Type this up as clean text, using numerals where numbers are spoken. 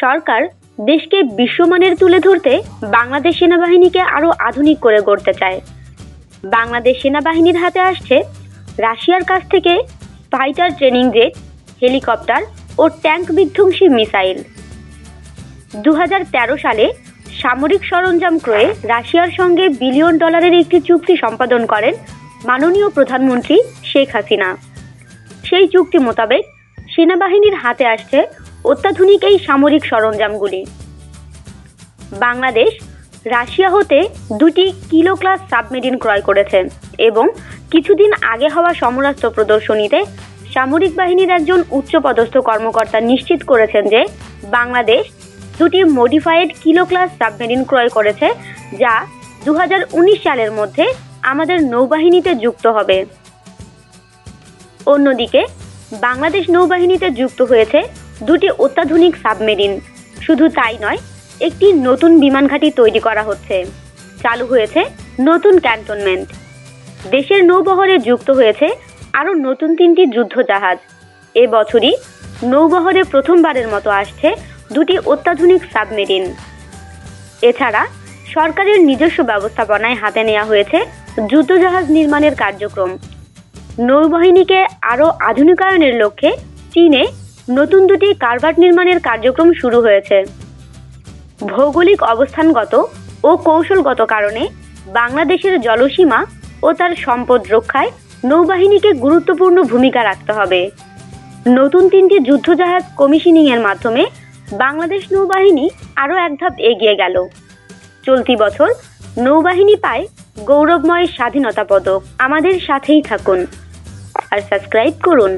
সরকার দেশকে বিশ্বমানের তুলে ধরতে বাংলাদেশ সেনাবাহিনীকে আরও আধুনিক করে গড়তে চায়। বাংলাদেশ সেনাবাহিনীর হাতে আসছে রাশিয়ার কাছ থেকে ফাইটার ট্রেনিং জেট, হেলিকপ্টার ও ট্যাঙ্ক বিধ্বংসী মিসাইল। 2013 সালে সামরিক সরঞ্জাম ক্রয়ে রাশিয়ার সঙ্গে বিলিয়ন ডলারের একটি চুক্তি সম্পাদন করেন মাননীয় প্রধানমন্ত্রী শেখ হাসিনা। সেই চুক্তি মোতাবেক সেনাবাহিনীর হাতে আসছে অত্যাধুনিক এই সামরিক সরঞ্জামগুলি। বাংলাদেশ রাশিয়া হতে 2টি কিলো ক্লাস সাবমেরিন ক্রয় করেছে এবং কিছুদিন আগে হওয়া সমরাস্ত্র প্রদর্শনীতে সামরিক বাহিনীর একজন উচ্চপদস্থ কর্মকর্তা নিশ্চিত করেছেন যে বাংলাদেশ 2টি মডিফাইড কিলো ক্লাস সাবমেরিন ক্রয় করেছে, যা 2019 সালের মধ্যে আমাদের নৌবাহিনীতে যুক্ত হবে। অন্যদিকে বাংলাদেশ নৌবাহিনীতে যুক্ত হয়েছে 2টি অত্যাধুনিক সাবমেরিন। শুধু তাই নয়, একটি নতুন বিমান ঘাঁটি তৈরি করা হচ্ছে। চালু হয়েছে নতুন ক্যান্টনমেন্ট। দেশের নৌবহরে যুক্ত হয়েছে আরও নতুন 3টি যুদ্ধজাহাজ। এবছরই নৌবহরে প্রথমবারের মতো আসছে 2টি অত্যাধুনিক সাবমেরিন। এছাড়া সরকারের নিজস্ব ব্যবস্থাপনায় হাতে নেওয়া হয়েছে যুদ্ধজাহাজ নির্মাণের কার্যক্রম। নৌবাহিনীকে আরও আধুনিকায়নের লক্ষ্যে চীনে নতুন 2টি কারভার্ট নির্মাণের কার্যক্রম শুরু হয়েছে। ভৌগোলিক অবস্থানগত ও কৌশলগত কারণে বাংলাদেশের জলসীমা ও তার সম্পদ রক্ষায় নৌবাহিনীকে গুরুত্বপূর্ণ ভূমিকা রাখতে হবে। নতুন 3টি যুদ্ধজাহাজ কমিশনিংয়ের মাধ্যমে বাংলাদেশ নৌবাহিনী আরও এক ধাপ এগিয়ে গেল। চলতি বছর নৌবাহিনী পায় গৌরবময় স্বাধীনতা পদক। আমাদের সাথেই থাকুন আর সাবস্ক্রাইব করুন।